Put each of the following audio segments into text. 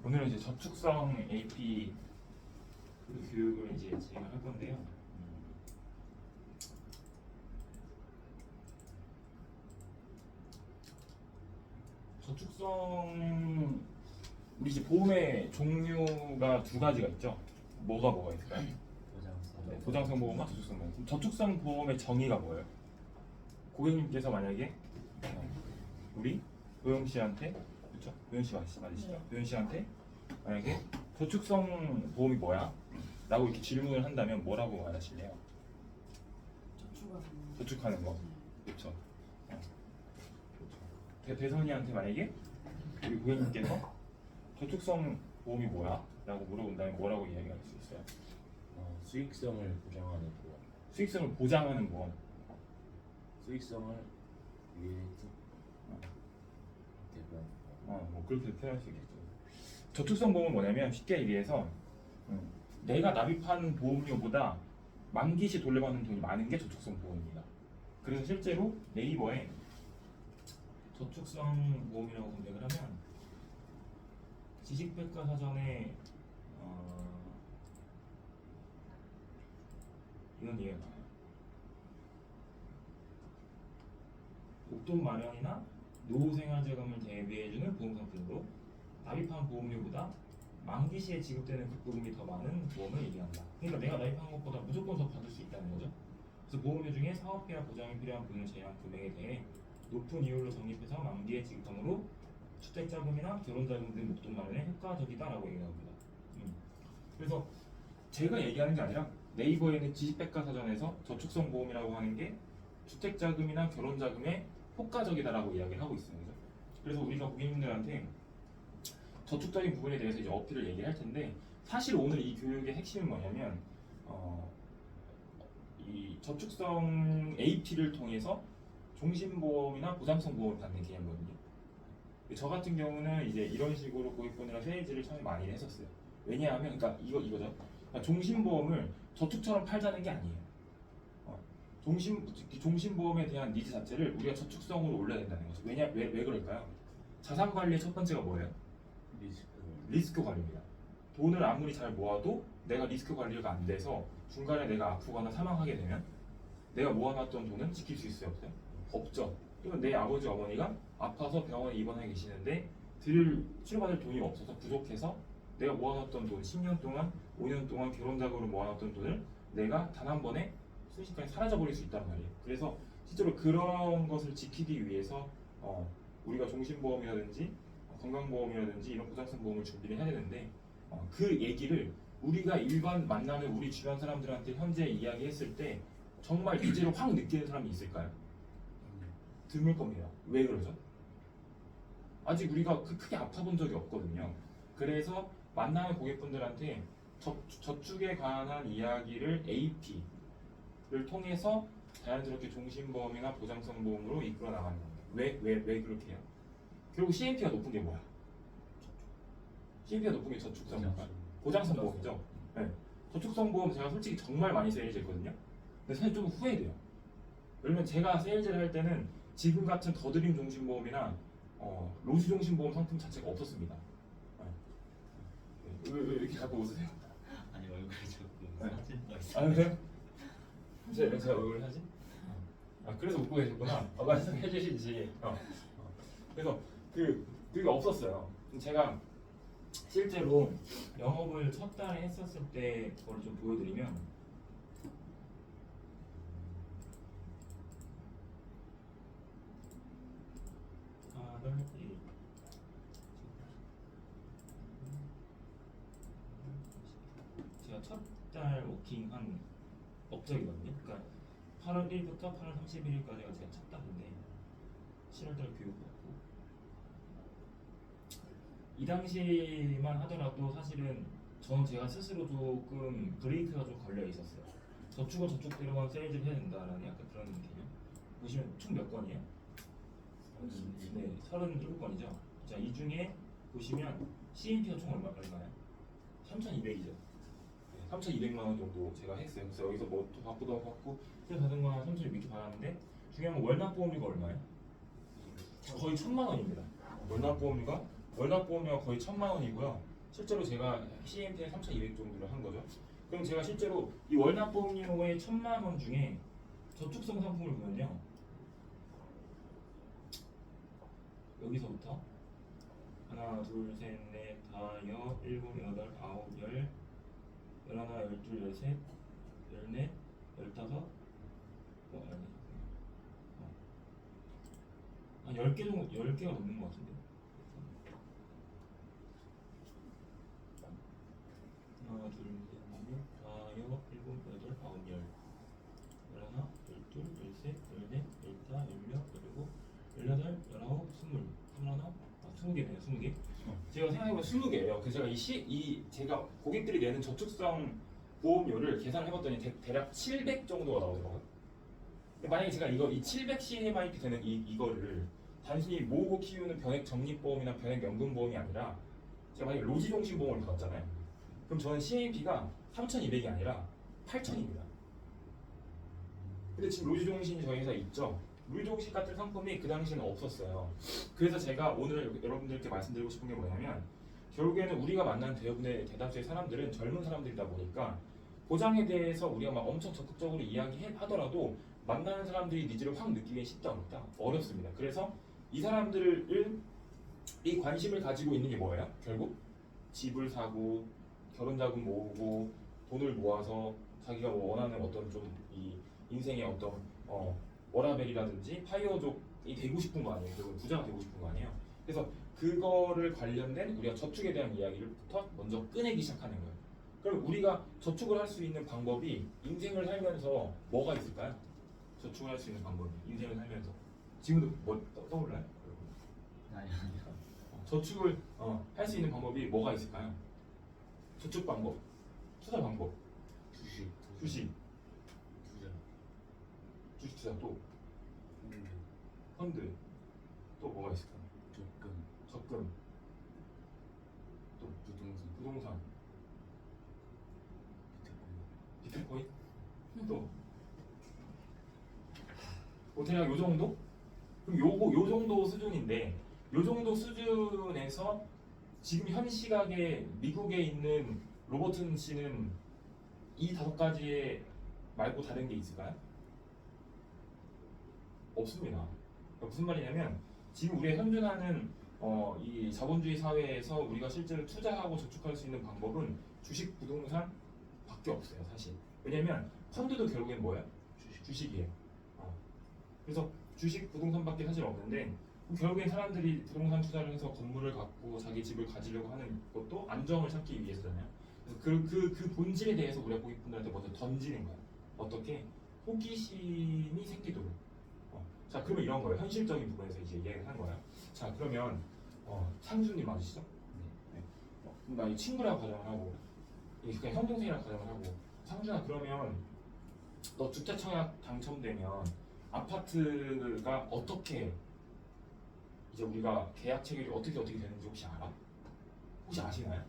오늘은 이제 저축성 AP 교육을 이제 진행할 건데요. 저축성 우리 이제 보험의 종류가 두 가지가 있죠. 뭐가 있을까요? 네, 보장성 보험과 저축성 보험. 그럼 저축성 보험의 정의가 뭐예요? 고객님께서 만약에 우리 도영 씨한테, 그렇죠? 도영 씨 맞으시죠? 네. 도영 씨한테 만약에 저축성 보험이 뭐야? 라고 이렇게 질문을 한다면 뭐라고 말하실래요? 저축하는 거. 그렇죠. 대선이한테 만약에 우리 고객님께서 저축성 보험이 뭐야? 라고 물어본다면 뭐라고 이야기할 수 있어요? 수익성을 보장하는 보험. 수익성을 보장하는 보험. 수익성을 위해서 대보험. 뭐 그렇게 표현할 수 있겠죠. 저축성 보험은 뭐냐면 쉽게 얘기해서 내가 납입한 보험료보다 만기 시 돌려받는 돈이 많은 게 저축성 보험입니다. 그래서 실제로 네이버에 저축성 보험이라고 검색을 하면 지식백과사전에 이런 얘기가 나와요. 목돈 마련이나 노후생활자금을 대비해주는 보험 상품으로 납입한 보험료보다 만기 시에 지급되는 급부금이 더 많은 보험을 얘기한다. 그러니까 내가 납입한 것보다 무조건 더 받을 수 있다는 거죠. 그래서 보험료 중에 사업비와 보장이 필요한 부분을 제한 금액에 대해 높은 이율로 적립해서 만기에 지급함으로 주택자금이나 결혼자금 등 목돈 마련에 효과적이다라고 얘기합니다. 그래서 제가 얘기하는 게 아니라 네이버에 있는 지식백과사전에서 저축성 보험이라고 하는 게 주택자금이나 결혼자금에 효과적이다라고 이야기를 하고 있어요. 그죠? 그래서 우리가 고객님들한테 저축적인 부분에 대해서 이제 어필을 얘기할 텐데 사실 오늘 이 교육의 핵심은 뭐냐면 이 저축성 AP를 통해서 종신보험이나 보장성 보험을 받는 개념이거든요. 저 같은 경우는 이제 이런 식으로 고객분이랑 세일즈를 처음에 많이 했었어요. 왜냐하면 그러니까 이거죠. 그러니까 종신보험을 저축처럼 팔자는 게 아니에요. 종신보험에 대한 니즈 자체를 우리가 저축성으로 올려야 된다는 거죠. 왜 그럴까요? 자산 관리의 첫 번째가 뭐예요? 리스크 관리입니다. 돈을 아무리 잘 모아도 내가 리스크 관리가 안 돼서 중간에 내가 아프거나 사망하게 되면 내가 모아놨던 돈은 지킬 수 있어요? 없어요? 없죠. 그러면 내 아버지 어머니가 아파서 병원에 입원해 계시는데 치료받을 돈이 없어서 부족해서 내가 모아놨던 돈 10년 동안 5년 동안 결혼자금으로 모아놨던 돈을 내가 단 한 번에 순식간에 사라져버릴 수 있단 말이에요. 그래서 실제로 그런 것을 지키기 위해서 우리가 종신보험이라든지 건강보험이라든지 이런 보장성 보험을 준비를 해야 되는데 그 얘기를 우리가 일반 만나는 우리 주변 사람들한테 현재 이야기했을 때 정말 이제로 확 느끼는 사람이 있을까요? 드물 겁니다. 왜 그러죠? 아직 우리가 크게 아파본 적이 없거든요. 그래서 만나는 고객분들한테 저축에 관한 이야기를 AP를 통해서 자연스럽게 종신보험이나 보장성 보험으로 이끌어 나가는 겁니다. 왜 그렇게 해요? 결국 CMP가 높은 게 뭐야? CMP가 높은 게 저축성 보장성 보험이죠. 네. 저축성 보험 제가 솔직히 정말 많이 세일즈했거든요. 근데 사실 좀 후회돼요. 왜냐면 제가 세일즈를 할 때는 지금 같은 더드림 종신보험이나 로즈 종신보험 상품 자체가 없었습니다. 네. 왜 이렇게 자꾸 웃으세요? 아니 얼굴이 자꾸 네. 사진 떠 있어. 그래요? 제가 얼굴 사진? 그래서 웃고 계셨구나. 말씀해 주시지. 그래서 그게 없었어요. 제가 실제로 영업을 첫 달에 했었을 때 그걸 좀 보여드리면 제가 첫 달 워킹한 업적이거든요. 그러니까 8월 1일부터 8월 31일까지가 제가 첫 달인데 7월달 교육받고 이 당시만 하더라도 사실은 저는 제가 스스로 조금 브레이크가 좀 걸려 있었어요. 저축은 저축대로만 세일즈를 해야 된다라는 약간 그런 개념. 보시면 총 몇 건이에요? 네, 37건이죠. 자, 이 중에 보시면 CMP가 총 얼마나요? 3,200이죠. 3,200만 원 정도 제가 했어요. 그래서 여기서 뭐 또 받고 그래서 받은 거 3,200 받았는데 중요한 건 월납보험료가 얼마예요? 거의 1,000만 원입니다. 월납보험료가 거의 1,000만 원이고요. 실제로 제가 CMP에 3,200 정도를 한 거죠. 그럼 제가 실제로 이 월납보험료의 1,000만 원 중에 저축성 상품을 보면요, 여기서부터 하나, 둘, 셋, 넷, 다, 여, 일곱, 여덟, 아홉, 열, 열하나, 열둘, 열셋, 열넷, 열다섯, 아니, 한 10개 정도, 10개가 넘는 것 같은데. 하나, 둘, 셋, 넷, 다, 여, 일곱, 여덟, 아홉, 열, 열하나, 열둘, 열셋, 열넷, 열다, 열여, 열일곱, 열여덟, 열아홉, 스물, 스물하나, 20개네요, 20개. 제가 생각해보면 20개예요. 그래서 제가 제가 고객들이 내는 저축성 보험료를 계산을 해봤더니 대략 700 정도가 나오더라고요. 근데 만약에 제가 이 700 CMIP 되는 이거를 단순히 모으고 키우는 변액 적립보험이나 변액 연금보험이 아니라 제가 만약에 로지종신보험을 받았잖아요. 그럼 저는 CMP가 3,200이 아니라 8,000입니다. 근데 지금 로지종신이 저희 회사에 있죠. 로지종신 같은 상품이 그 당시에는 없었어요. 그래서 제가 오늘 여러분들께 말씀드리고 싶은 게 뭐냐면, 결국에는 우리가 만난 대부분의 대다수의 사람들은 젊은 사람들이다 보니까 보장에 대해서 우리가 막 엄청 적극적으로 이야기하더라도 만나는 사람들이 니즈를 확 느끼기는 쉽지 않다. 어렵습니다. 그래서 이 사람들을 이 관심을 가지고 있는 게 뭐예요? 결국 집을 사고 결혼 자금 모으고 돈을 모아서 자기가 뭐 원하는 어떤 좀 이 인생의 어떤 워라벨이라든지 파이어족이 되고 싶은 거 아니에요? 결국 부자가 되고 싶은 거 아니에요? 그래서 그거를 관련된 우리가 저축에 대한 이야기를부터 먼저 꺼내기 시작하는 거예요. 그럼 우리가 저축을 할 수 있는 방법이 인생을 살면서 뭐가 있을까요? 저축을 할 수 있는 방법이 인생을 살면서 지금도 뭐 떠올라요? 아니요. 저축을 할 수 있는 방법이 뭐가 있을까요? 저축 방법, 투자 방법, 주식. 주식, 투자. 주식 투자 또 펀드. 펀드, 또 뭐가 있을까요? 적금. 적금, 또 부동산. 부동산, 비트코인. 비트코인, 또 뭐 대략 요 정도? 그럼 요 정도 수준인데, 요 정도 수준에서 지금 현 시각에 미국에 있는 로버튼 씨는 이 5가지 말고 다른 게 있을까요? 없습니다. 그러니까 무슨 말이냐면, 지금 우리가 현존하는 이 자본주의 사회에서 우리가 실제로 투자하고 저축할 수 있는 방법은 주식, 부동산 밖에 없어요, 사실. 왜냐면 펀드도 결국엔 뭐예요? 주식이에요. 그래서 주식, 부동산밖에 사실 없는데, 결국엔 사람들이 부동산 투자를 해서 건물을 갖고 자기 집을 가지려고 하는 것도 안정을 찾기 위해서잖아요. 그래서 그 본질에 대해서 우리가 고객분들한테 먼저 던지는 거예요. 어떻게? 호기심이 생기도록. 자, 그러면 이런 거예요. 현실적인 부분에서 이제 이야기를 하는 거예요. 자, 그러면 상수님 맞으시죠? 네. 그럼 나 이 친구랑 가정을 하고, 그냥 형 동생이랑 가정을 하고, 상준아, 그러면 너 주택 청약 당첨되면 아파트가 어떻게 이제 우리가 계약 체결이 어떻게 되는지 혹시 알아? 혹시 아시나요?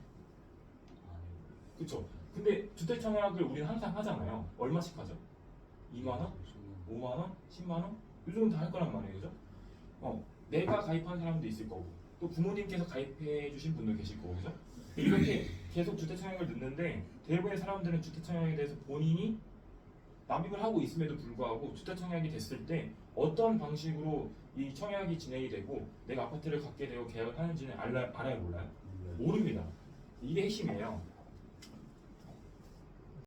그렇죠. 근데 주택 청약을 우리는 항상 하잖아요. 얼마씩 하죠? 2만 원, 5만 원, 10만 원? 요즘은 다 할 거란 말이에요, 그죠? 내가 가입한 사람도 있을 거고, 또 부모님께서 가입해 주신 분도 계실 거고, 그죠? 이렇게 계속 주택 청약을 넣는데, 대부분의 사람들은 주택 청약에 대해서 본인이 납입을 하고 있음에도 불구하고 주택 청약이 됐을 때 어떤 방식으로 이 청약이 진행이 되고 내가 아파트를 갖게 되고 계약을 하는지는 알아요, 몰라요? 모릅니다. 이게 핵심이에요.